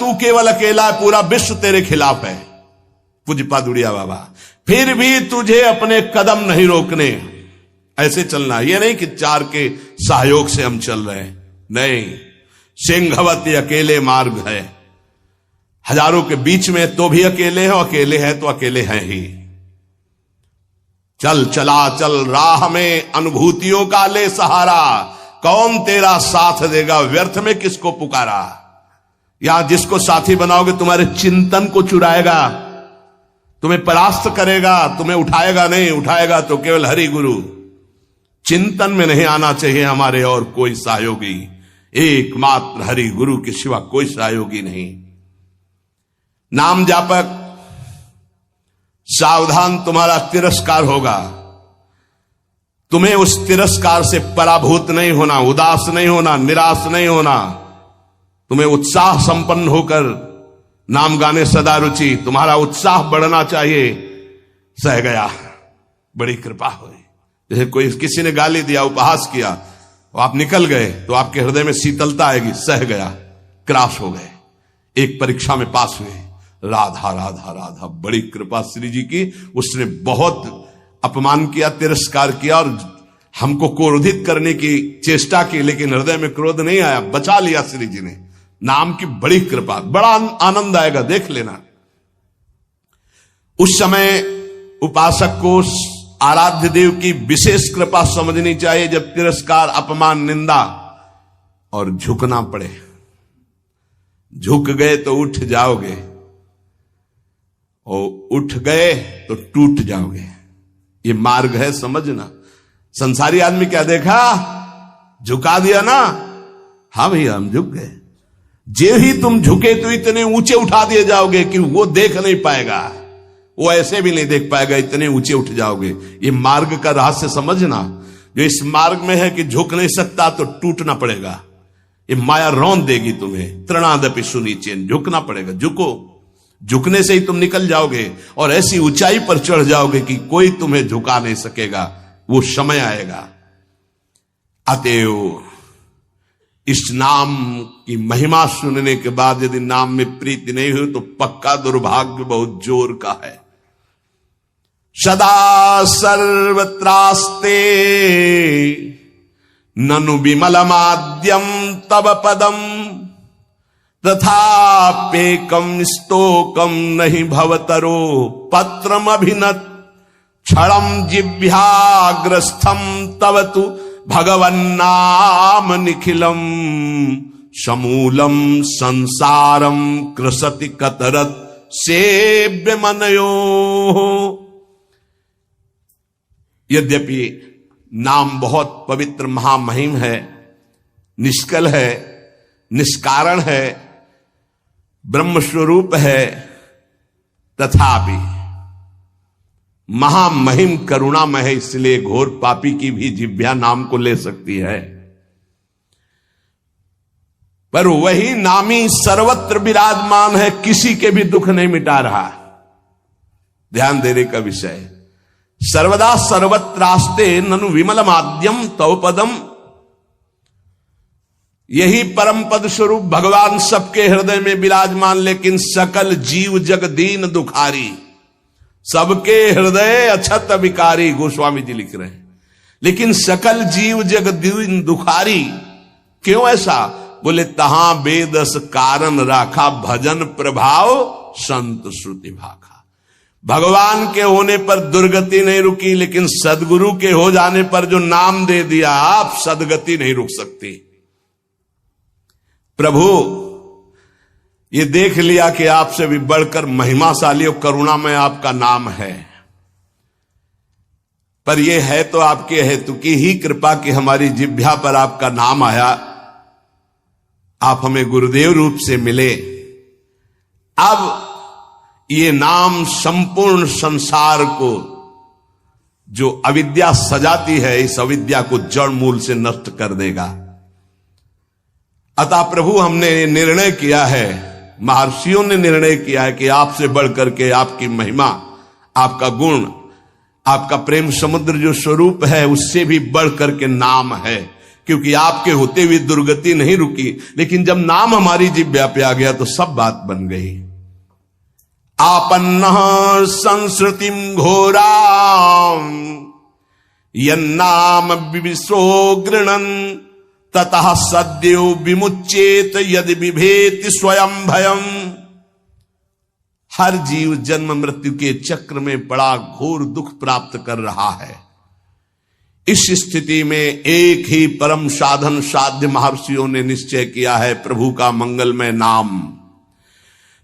तू केवल अकेला है, पूरा विश्व तेरे खिलाफ है। पूज्यपाद उड़िया बाबा, फिर भी तुझे अपने कदम नहीं रोकने, ऐसे चलना। ये नहीं कि चार के सहयोग से हम चल रहे हैं, नहीं। सिंहवती अकेले मार्ग है, हजारों के बीच में तो भी अकेले हो, अकेले है तो अकेले हैं ही। चल चला चल राह में अनुभूतियों का ले सहारा, कौन तेरा साथ देगा, व्यर्थ में किसको पुकारा। यहां जिसको साथी बनाओगे तुम्हारे चिंतन को चुराएगा, तुम्हें परास्त करेगा, तुम्हें उठाएगा नहीं, उठाएगा तो केवल हरि गुरु। चिंतन में नहीं आना चाहिए हमारे और कोई सहयोगी, एकमात्र हरि गुरु के सिवा कोई सहयोगी नहीं। नाम जापक, सावधान, तुम्हारा तिरस्कार होगा। तुम्हें उस तिरस्कार से पराभूत नहीं होना, उदास नहीं होना, निराश नहीं होना। तुम्हें उत्साह संपन्न होकर नाम गाने सदा रुचि, तुम्हारा उत्साह बढ़ना चाहिए। सह गया, बड़ी कृपा हुई। जैसे कोई किसी ने गाली दिया, उपहास किया, तो आप निकल गए तो आपके हृदय में शीतलता आएगी। सह गया, क्रॉस हो गए, एक परीक्षा में पास हुए। राधा राधा राधा, बड़ी कृपा श्री जी की। उसने बहुत अपमान किया, तिरस्कार किया और हमको क्रोधित करने की चेष्टा की, लेकिन हृदय में क्रोध नहीं आया, बचा लिया श्री जी ने। नाम की बड़ी कृपा, बड़ा आनंद आएगा, देख लेना। उस समय उपासक को आराध्य देव की विशेष कृपा समझनी चाहिए, जब तिरस्कार, अपमान, निंदा और झुकना पड़े। झुक गए तो उठ जाओगे, और उठ गए तो टूट जाओगे। ये मार्ग है, समझना। संसारी आदमी क्या देखा, झुका दिया ना, हाँ भैया हम झुक गए। जे ही तुम झुके तो इतने ऊंचे उठा दिए जाओगे कि वो देख नहीं पाएगा, वो ऐसे भी नहीं देख पाएगा, इतने ऊंचे उठ जाओगे। ये मार्ग का रहस्य समझना। जो इस मार्ग में है कि झुक नहीं सकता तो टूटना पड़ेगा, ये माया रौंद देगी तुम्हें। तृणादपि सुनीचेन, झुकना पड़ेगा। झुको, झुकने से ही तुम निकल जाओगे और ऐसी ऊंचाई पर चढ़ जाओगे कि कोई तुम्हें झुका नहीं सकेगा। वो समय आएगा। अतएव इस नाम की महिमा सुनने के बाद यदि नाम में प्रीति नहीं हुई तो पक्का दुर्भाग्य बहुत जोर का है। सदा सर्वत्रास्ते ननु विमलमाद्यम तव पदम, तथापेकम स्तोकम नहीं भवतरो पत्रम अभिनत, क्षणम जिह्वाग्रस्थम तव तु भगवन्नाम निखिलम, समूलम संसारम कृसति कतरत सेव्य मनयो। यद्यपि नाम बहुत पवित्र महामहिम है, निष्कल है, निष्कारण है, ब्रह्म स्वरूप है, तथापि महामहिम करुणामय है, इसलिए घोर पापी की भी जिह्वा नाम को ले सकती है। पर वही नामी सर्वत्र विराजमान है, किसी के भी दुख नहीं मिटा रहा। ध्यान देने का विषय। सर्वदा सर्वत्रास्ते ननु विमलमाद्यम तव पदम, यही परम पद स्वरूप भगवान सबके हृदय में विराजमान, लेकिन सकल जीव जग दीन दुखारी, सबके हृदय अछत विकारी, गोस्वामी जी लिख रहे हैं। लेकिन सकल जीव जग दीन दुखारी, क्यों ऐसा? बोले तहां बेदस कारण राखा, भजन प्रभाव संत श्रुति भाखा। भगवान के होने पर दुर्गति नहीं रुकी, लेकिन सदगुरु के हो जाने पर जो नाम दे दिया, आप सदगति नहीं रुक सकती। प्रभु ये देख लिया कि आपसे भी बढ़कर महिमाशाली और करुणा में आपका नाम है, पर यह है तो आपके हेतु की ही कृपा कि हमारी जिह्वा पर आपका नाम आया, आप हमें गुरुदेव रूप से मिले। अब ये नाम संपूर्ण संसार को जो अविद्या सजाती है, इस अविद्या को जड़ मूल से नष्ट कर देगा। अतः प्रभु हमने निर्णय किया है, महर्षियों ने निर्णय किया है कि आपसे बढ़कर के आपकी महिमा, आपका गुण, आपका प्रेम समुद्र जो स्वरूप है, उससे भी बढ़कर के नाम है। क्योंकि आपके होते हुए दुर्गति नहीं रुकी। लेकिन जब नाम हमारी जिह्वा पे आ गया तो सब बात बन गई। आपन्नः संस्कृतिम घोराम यन्नाम विविशो गृणन् ततः सद्यो विमुच्येत यदि बिभेति स्वयं भयम्। हर जीव जन्म मृत्यु के चक्र में बड़ा घोर दुख प्राप्त कर रहा है। इस स्थिति में एक ही परम साधन साध्य महर्षियों ने निश्चय किया है, प्रभु का मंगलमय नाम।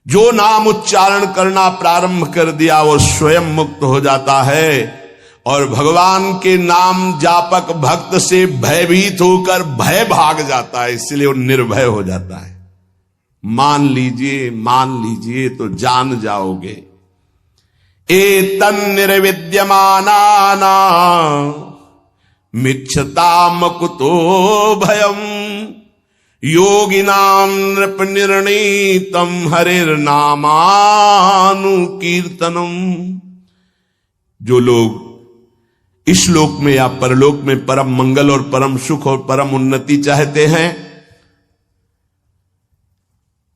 जो नाम उच्चारण करना प्रारंभ कर दिया वो स्वयं मुक्त हो जाता है और भगवान के नाम जापक भक्त से भयभीत होकर भय भाग जाता है, इसलिए वो निर्भय हो जाता है। मान लीजिए तो जान जाओगे। एतन् निर्विद्यमानाना मिच्छताम कुतो भयम् योगिनाम नृप निर्णीतम हरिर्नामानुकीर्तनम। जो लोग इस लोक में या परलोक में परम मंगल और परम सुख और परम उन्नति चाहते हैं,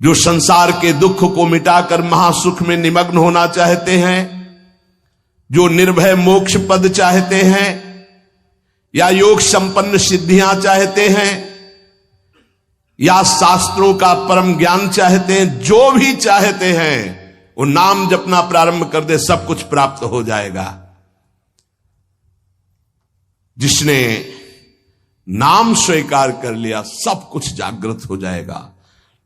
जो संसार के दुख को मिटाकर महासुख में निमग्न होना चाहते हैं, जो निर्भय मोक्ष पद चाहते हैं या योग संपन्न सिद्धियां चाहते हैं या शास्त्रों का परम ज्ञान चाहते हैं, जो भी चाहते हैं वो नाम जपना प्रारंभ कर दे, सब कुछ प्राप्त हो जाएगा। जिसने नाम स्वीकार कर लिया सब कुछ जागृत हो जाएगा।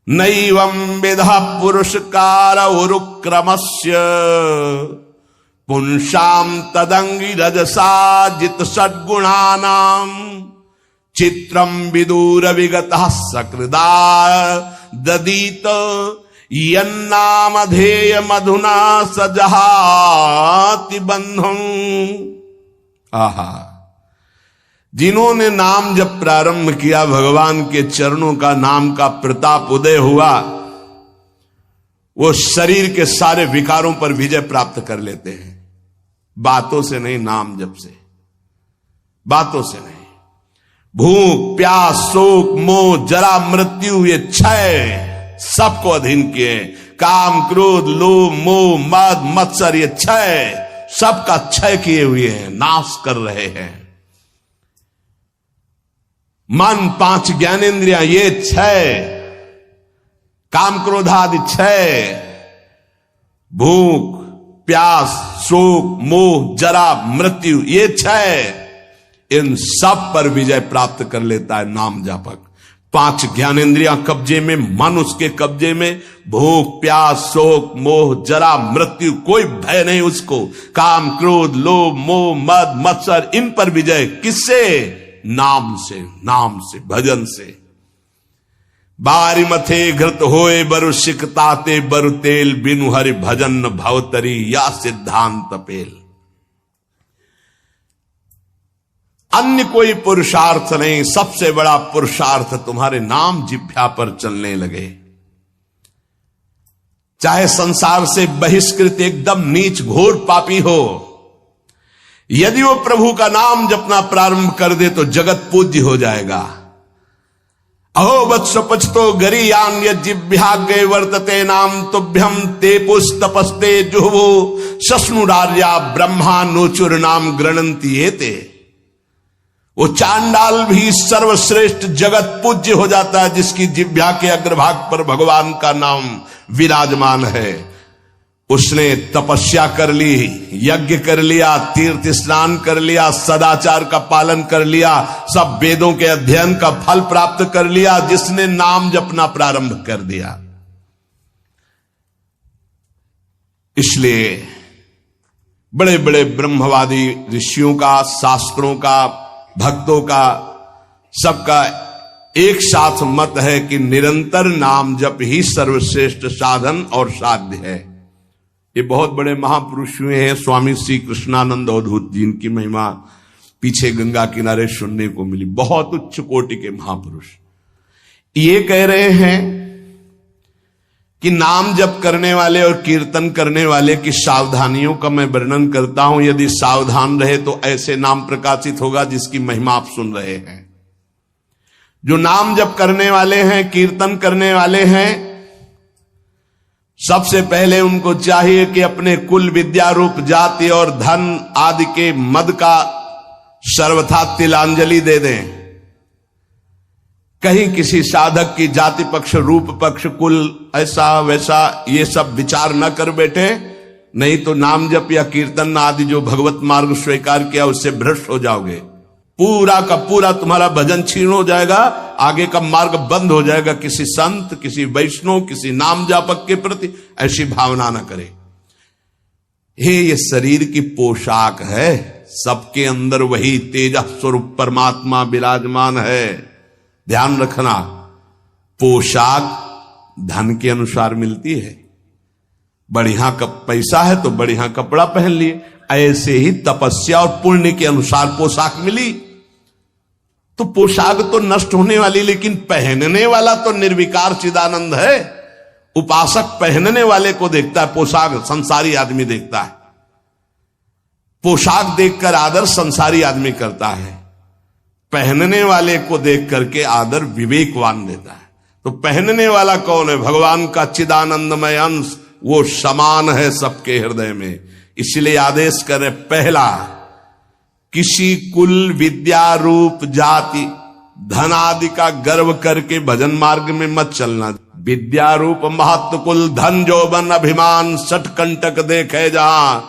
नैवं विधा पुरुषकार उरुक्रमस्य पुंसाम तदंगी रजसा जित सद्गुणानाम चित्रम विदूर विगतः सकृदा ददीत यन्नामधेय मधुना सजहाति बंधम। आहा, जिन्होंने नाम जब प्रारंभ किया, भगवान के चरणों का नाम का प्रताप उदय हुआ, वो शरीर के सारे विकारों पर विजय प्राप्त कर लेते हैं। बातों से नहीं, नाम जप से, बातों से नहीं। भूख प्यास शोक मोह जरा मृत्यु ये क्षय सबको अधीन किए। काम क्रोध लोभ मोह मद मत्सर ये क्षय सबका क्षय किए हुए हैं, नाश कर रहे हैं। मन पांच ज्ञानेंद्रियां ये क्षय, काम क्रोधादि क्षय, भूख प्यास शोक मोह जरा मृत्यु ये क्षय, इन सब पर विजय प्राप्त कर लेता है नाम जापक। पांच ज्ञानेंद्रियां कब्जे में, मन उसके कब्जे में, भूख प्यास शोक मोह जरा मृत्यु कोई भय नहीं उसको। काम क्रोध लोभ मोह मद मत्सर इन पर विजय किससे? नाम से, नाम से, भजन से। बारी मथे घृत होए बरु सिकताते बरु तेल बिनु हरि भजन भवतरी या सिद्धांत पेल। अन्य कोई पुरुषार्थ नहीं, सबसे बड़ा पुरुषार्थ तुम्हारे नाम जिह्वा पर चलने लगे। चाहे संसार से बहिष्कृत एकदम नीच घोर पापी हो, यदि वो प्रभु का नाम जपना प्रारंभ कर दे तो जगत पूज्य हो जाएगा। अहो वत्स पचतो गरीयान्य जिह्वाग्रे वर्तते नाम तुभ्यम ते पुस्तपस्ते जुहवो सस्नुरार्या ब्रह्मा नोचुर नाम गृणंती एते। वो चांडाल भी सर्वश्रेष्ठ जगत पूज्य हो जाता है जिसकी जिह्वा के अग्रभाग पर भगवान का नाम विराजमान है। उसने तपस्या कर ली, यज्ञ कर लिया, तीर्थ स्नान कर लिया, सदाचार का पालन कर लिया, सब वेदों के अध्ययन का फल प्राप्त कर लिया, जिसने नाम जपना प्रारंभ कर दिया। इसलिए बड़े बड़े ब्रह्मवादी ऋषियों का, शास्त्रों का, भक्तों का, सबका एक साथ मत है कि निरंतर नाम जप ही सर्वश्रेष्ठ साधन और साध्य है। ये बहुत बड़े महापुरुष हुए हैं, स्वामी श्री कृष्णानंद अवधूत जी, इनकी महिमा पीछे गंगा किनारे सुनने को मिली। बहुत उच्च कोटि के महापुरुष ये कह रहे हैं कि नाम जप करने वाले और कीर्तन करने वाले की सावधानियों का मैं वर्णन करता हूं। यदि सावधान रहे तो ऐसे नाम प्रकाशित होगा जिसकी महिमा आप सुन रहे हैं। जो नाम जप करने वाले हैं, कीर्तन करने वाले हैं, सबसे पहले उनको चाहिए कि अपने कुल, विद्या रूप, जाति और धन आदि के मद का सर्वथा तिलांजलि दे दें। कहीं किसी साधक की जाति पक्ष, रूप पक्ष, कुल, ऐसा वैसा ये सब विचार न कर बैठे, नहीं तो नाम जप या कीर्तन आदि जो भगवत मार्ग स्वीकार किया उससे भ्रष्ट हो जाओगे। पूरा का पूरा तुम्हारा भजन छीन हो जाएगा, आगे का मार्ग बंद हो जाएगा। किसी संत, किसी वैष्णव, किसी नाम जापक के प्रति ऐसी भावना न करे। ये शरीर की पोशाक है, सबके अंदर वही तेज स्वरूप परमात्मा विराजमान है। ध्यान रखना, पोशाक धन के अनुसार मिलती है। बढ़िया पैसा है तो बढ़िया कपड़ा पहन लिए, ऐसे ही तपस्या और पुण्य के अनुसार पोशाक मिली। तो पोशाक तो नष्ट होने वाली, लेकिन पहनने वाला तो निर्विकार चिदानंद है। उपासक पहनने वाले को देखता है, पोशाक संसारी आदमी देखता है। पोशाक देखकर आदर संसारी आदमी करता है, पहनने वाले को देख करके आदर विवेकवान देता है। तो पहनने वाला कौन है? भगवान का चिदानंदमय अंश, वो समान है सबके हृदय में। इसलिए आदेश करे, पहला, किसी कुल, विद्या रूप, जाति, धन आदि का गर्व करके भजन मार्ग में मत चलना। विद्या रूप महत्व, कुल, धन, जौबन, अभिमान, सठ कंटक देखे जहां,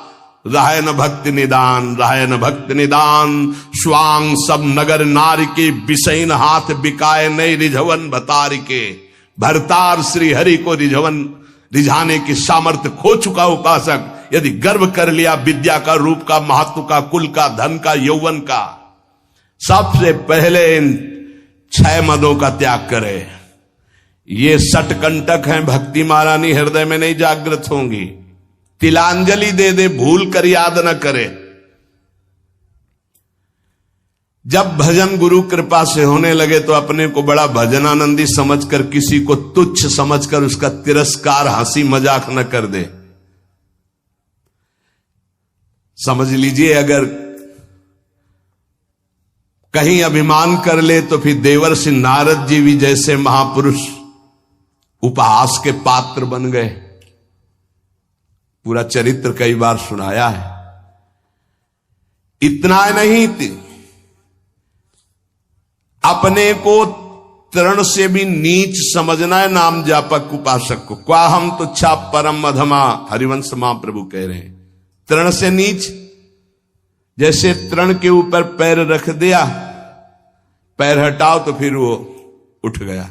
रहे न भक्ति निदान, रहे न भक्ति निदान। स्वांग सब नगर नारी के, बिसैन हाथ बिकाए नहीं रिझवन भतारी के। भरतार श्री हरि को रिझाने की सामर्थ्य खो चुका उपासक यदि गर्व कर लिया विद्या का, रूप का, महत्व का, कुल का, धन का, यौवन का, सबसे पहले इन 6 मदों का त्याग करे। ये सठ कंटक हैं, भक्ति महारानी हृदय में नहीं जागृत होंगी। तिलांजलि दे दे, भूल कर याद न करे। जब भजन गुरु कृपा से होने लगे तो अपने को बड़ा भजनानंदी समझकर, किसी को तुच्छ समझकर उसका तिरस्कार, हंसी मजाक न कर दे। समझ लीजिए, अगर कहीं अभिमान कर ले तो फिर देवर्षि नारद जी भी जैसे महापुरुष उपहास के पात्र बन गए। पूरा चरित्र कई बार सुनाया है। इतना नहीं, अपने को तृण से भी नीच समझना है नाम जापक उपासक को। क्वा हम तुच्छा परम अधमा, हरिवंश महाप्रभु कह रहे हैं। तृण से नीच, जैसे तृण के ऊपर पैर रख दिया, पैर हटाओ तो फिर वो उठ गया।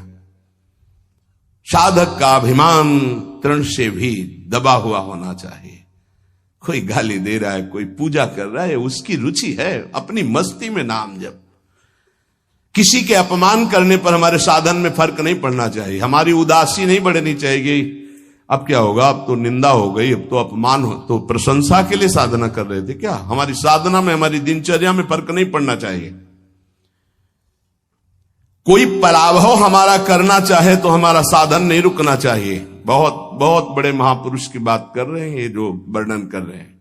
साधक का अभिमान तृण से भी दबा हुआ होना चाहिए। कोई गाली दे रहा है, कोई पूजा कर रहा है, उसकी रुचि है, अपनी मस्ती में नाम जप। किसी के अपमान करने पर हमारे साधन में फर्क नहीं पड़ना चाहिए। हमारी उदासी नहीं बढ़नी चाहिए। अब क्या होगा, अब तो निंदा हो गई, अब तो अपमान हो, तो प्रशंसा के लिए साधना कर रहे थे क्या? हमारी साधना में, हमारी दिनचर्या में फर्क नहीं पड़ना चाहिए। कोई पराभव हमारा करना चाहे तो हमारा साधन नहीं रुकना चाहिए। बहुत बहुत बड़े महापुरुष की बात कर रहे हैं ये जो वर्णन कर रहे हैं।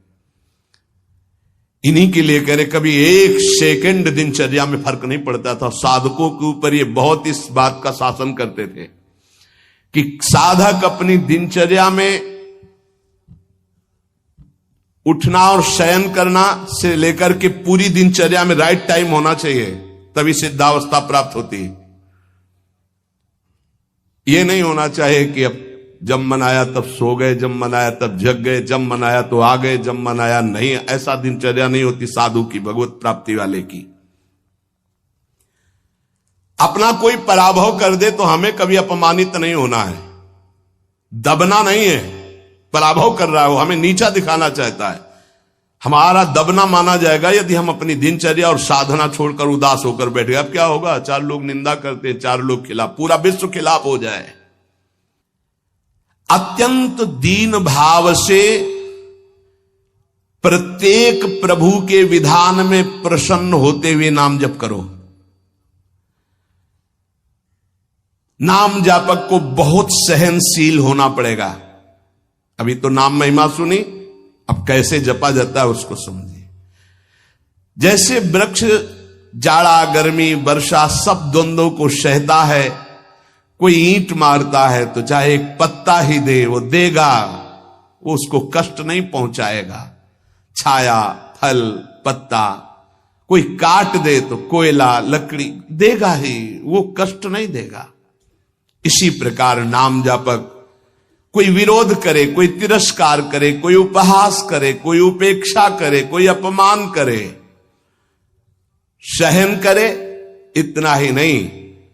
इन्हीं के लिए कह रहे, कभी 1 सेकंड दिनचर्या में फर्क नहीं पड़ता था। साधकों के ऊपर ये बहुत इस बात का शासन करते थे कि साधक अपनी दिनचर्या में उठना और शयन करना से लेकर के पूरी दिनचर्या में राइट टाइम होना चाहिए, तभी सिद्धावस्था प्राप्त होती है। ये नहीं होना चाहिए कि अब जब मन आया तब सो गए, जब मन आया तब जग गए, जब मन आया तो आ गए, जब मन आया नहीं। ऐसा दिनचर्या नहीं होती साधु की, भगवत प्राप्ति वाले की। अपना कोई पराभव कर दे तो हमें कभी अपमानित नहीं होना है, दबना नहीं है। पराभव कर रहा है वो, हमें नीचा दिखाना चाहता है, हमारा दबना माना जाएगा यदि हम अपनी दिनचर्या और साधना छोड़कर उदास होकर बैठ गए। अब क्या होगा, 4 लोग निंदा करते हैं, 4 लोग खिलाफ, पूरा विश्व खिलाफ हो जाए। अत्यंत दीन भाव से प्रत्येक प्रभु के विधान में प्रसन्न होते हुए नाम जप करो। नाम जापक को बहुत सहनशील होना पड़ेगा। अभी तो नाम महिमा सुनी, अब कैसे जपा जाता है उसको समझिए। जैसे वृक्ष जाड़ा गर्मी वर्षा सब द्वंद्वों को सहता है। कोई ईंट मारता है तो चाहे एक पत्ता ही दे, वो देगा, वो उसको कष्ट नहीं पहुंचाएगा। छाया, फल, पत्ता, कोई काट दे तो कोयला लकड़ी देगा ही, वो कष्ट नहीं देगा। इसी प्रकार नाम जापक कोई विरोध करे, कोई तिरस्कार करे, कोई उपहास करे, कोई उपेक्षा करे, कोई अपमान करे, सहन करे, इतना ही नहीं,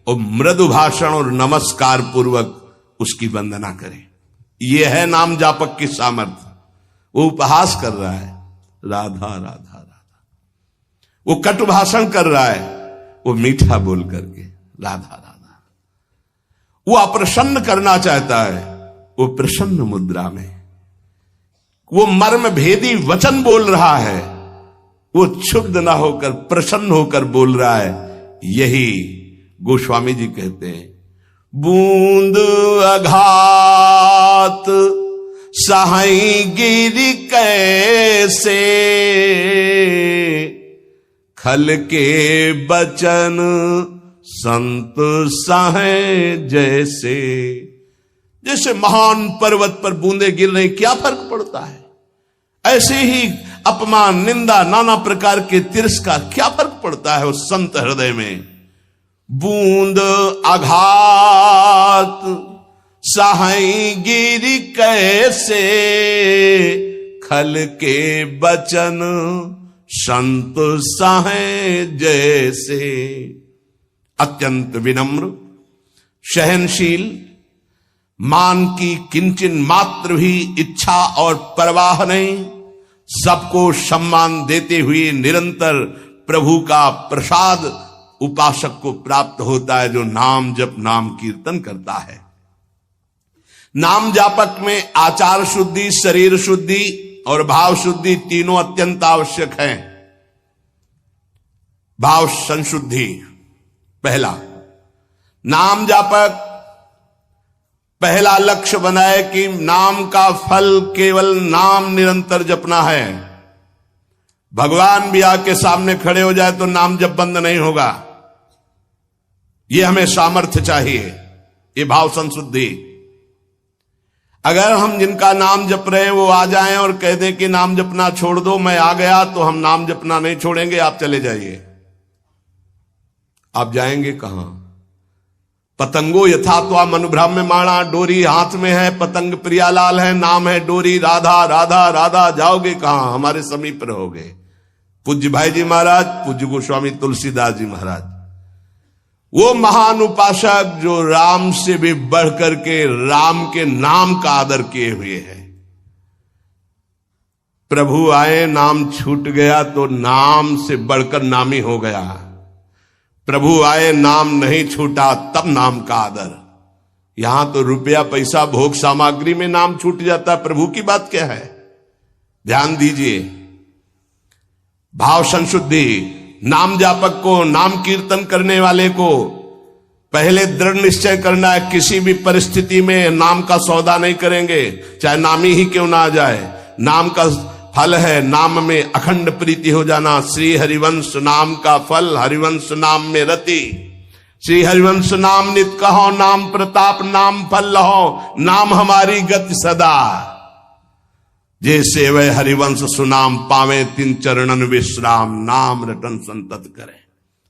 और मृदु भाषण और नमस्कार पूर्वक उसकी वंदना करे। यह है नाम जापक की सामर्थ्य। वो उपहास कर रहा है, राधा राधा राधा, वो कटु भाषण कर रहा है, वो मीठा बोल करके राधा राधा, वो अप्रसन्न करना चाहता है, वो प्रसन्न मुद्रा में, वो मर्म भेदी वचन बोल रहा है, वो क्षुब्ध ना होकर प्रसन्न होकर बोल रहा है। यही गोस्वामी जी कहते हैं, बूंद अघात सहाई गिरि कैसे, खल के बचन संत सहे जैसे। जैसे महान पर्वत पर बूंदे गिर रही, क्या फर्क पड़ता है? ऐसे ही अपमान, निंदा, नाना प्रकार के तिरस्कार, क्या फर्क पड़ता है उस संत हृदय में? बूंद आघात सहाई गिरि कैसे, खल के बचन संत सहे जैसे। अत्यंत विनम्र, सहनशील, मान की किंचन मात्र भी इच्छा और परवाह नहीं, सबको सम्मान देते हुए निरंतर प्रभु का प्रसाद उपासक को प्राप्त होता है, जो नाम जप नाम कीर्तन करता है। नाम जापक में आचार शुद्धि, शरीर शुद्धि और भाव शुद्धि तीनों अत्यंत आवश्यक हैं। भाव संशुद्धि पहला, नाम जापक पहला लक्ष्य बनाए कि नाम का फल केवल नाम निरंतर जपना है। भगवान भी आके सामने खड़े हो जाए तो नाम जप बंद नहीं होगा। यह हमें सामर्थ्य चाहिए, ये भाव संशुद्धि। अगर हम जिनका नाम जप रहे हैं वो आ जाएं और कह दें कि नाम जपना छोड़ दो, मैं आ गया, तो हम नाम जपना नहीं छोड़ेंगे, आप चले जाइए। आप जाएंगे कहां? पतंगो यथा त्वा मनुभ्राम्यमाणा, डोरी हाथ में है, पतंग प्रियालाल है, नाम है डोरी, राधा राधा राधा, जाओगे कहां? हमारे समीप रहोगे। पूज्य भाई जी महाराज, पूज्य गोस्वामी तुलसीदास जी महाराज, वो महान उपासक जो राम से भी बढ़ करके राम के नाम का आदर किए हुए हैं। प्रभु आए, नाम छूट गया तो नाम से बढ़कर नामी हो गया। प्रभु आए, नाम नहीं छूटा, तब नाम का आदर। यहां तो रुपया पैसा भोग सामग्री में नाम छूट जाता है, प्रभु की बात क्या है? ध्यान दीजिए। भाव संशुद्धि, नाम जापक को, नाम कीर्तन करने वाले को पहले दृढ़ निश्चय करना है, किसी भी परिस्थिति में नाम का सौदा नहीं करेंगे, चाहे नामी ही क्यों ना आ जाए। नाम का फल है नाम में अखंड प्रीति हो जाना। श्री हरिवंश नाम का फल, हरिवंश नाम में रति। श्री हरिवंश नाम नित कहो, नाम प्रताप नाम फल लहो, नाम हमारी गति सदा। जैसे वह हरिवंश सुनाम पावे, तिन चरणन विश्राम, नाम रटन संतत करे।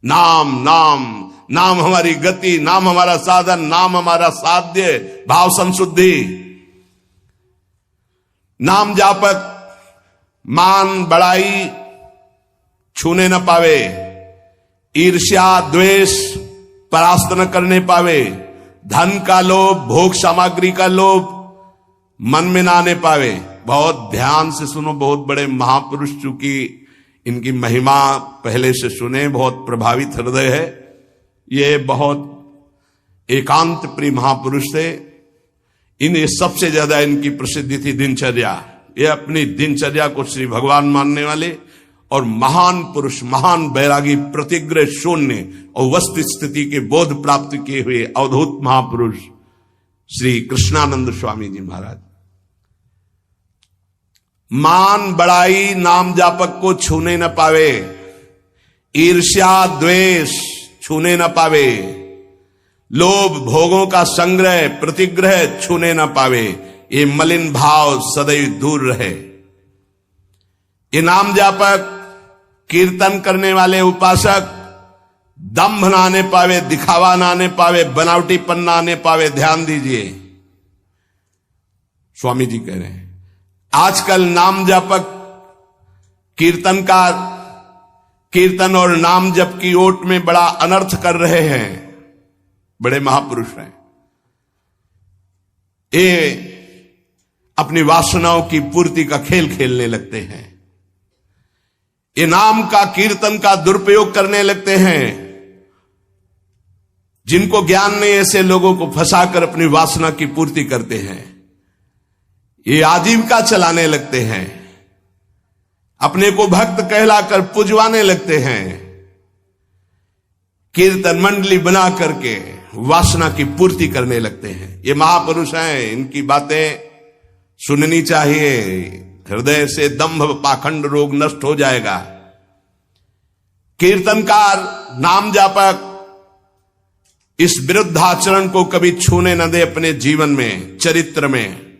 नाम नाम नाम हमारी गति, नाम हमारा साधन, नाम हमारा साध्य। भाव संशुद्धि। नाम जापक मान बड़ाई छूने न पावे, ईर्ष्या द्वेष परास्त न करने पावे, धन का लोभ, भोग सामग्री का लोभ मन में ना आने पावे। बहुत ध्यान से सुनो, बहुत बड़े महापुरुष, चूंकि इनकी महिमा पहले से सुने, बहुत प्रभावित हृदय है। ये बहुत एकांत प्रिय महापुरुष थे। इन्हें सबसे ज्यादा इनकी प्रसिद्धि थी दिनचर्या। ये अपनी दिनचर्या को श्री भगवान मानने वाले और महान पुरुष, महान बैरागी, प्रतिग्रह शून्य और वस्तु स्थिति के बोध प्राप्त किए हुए अवधूत महापुरुष श्री कृष्णानंद स्वामी जी महाराज। मान बड़ाई नाम जापक को छूने न पावे, ईर्ष्या द्वेष छूने न पावे, लोभ भोगों का संग्रह प्रतिग्रह छूने न पावे, ये मलिन भाव सदैव दूर रहे। ये नाम जापक कीर्तन करने वाले उपासक दंभ ना आने पावे, दिखावा ना आने पावे, बनावटीपन ना आने पावे। ध्यान दीजिए, स्वामी जी कह रहे हैं आजकल नाम जापक कीर्तनकार कीर्तन और नाम जप की ओट में बड़ा अनर्थ कर रहे हैं। बड़े महापुरुष हैं, ये अपनी वासनाओं की पूर्ति का खेल खेलने लगते हैं, ये नाम का कीर्तन का दुरुपयोग करने लगते हैं। जिनको ज्ञान नहीं ऐसे लोगों को फंसाकर अपनी वासना की पूर्ति करते हैं। ये आजीविका चलाने लगते हैं, अपने को भक्त कहलाकर पुजवाने लगते हैं, कीर्तन मंडली बना करके वासना की पूर्ति करने लगते हैं। ये महापुरुष हैं, इनकी बातें सुननी चाहिए। हृदय से दंभ पाखंड रोग नष्ट हो जाएगा। कीर्तनकार नाम जापक इस विरुद्ध आचरण को कभी छूने न दे अपने जीवन में, चरित्र में।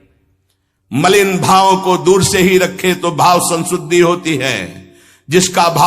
मलिन भावों को दूर से ही रखे तो भाव संशुद्धि होती है। जिसका भाव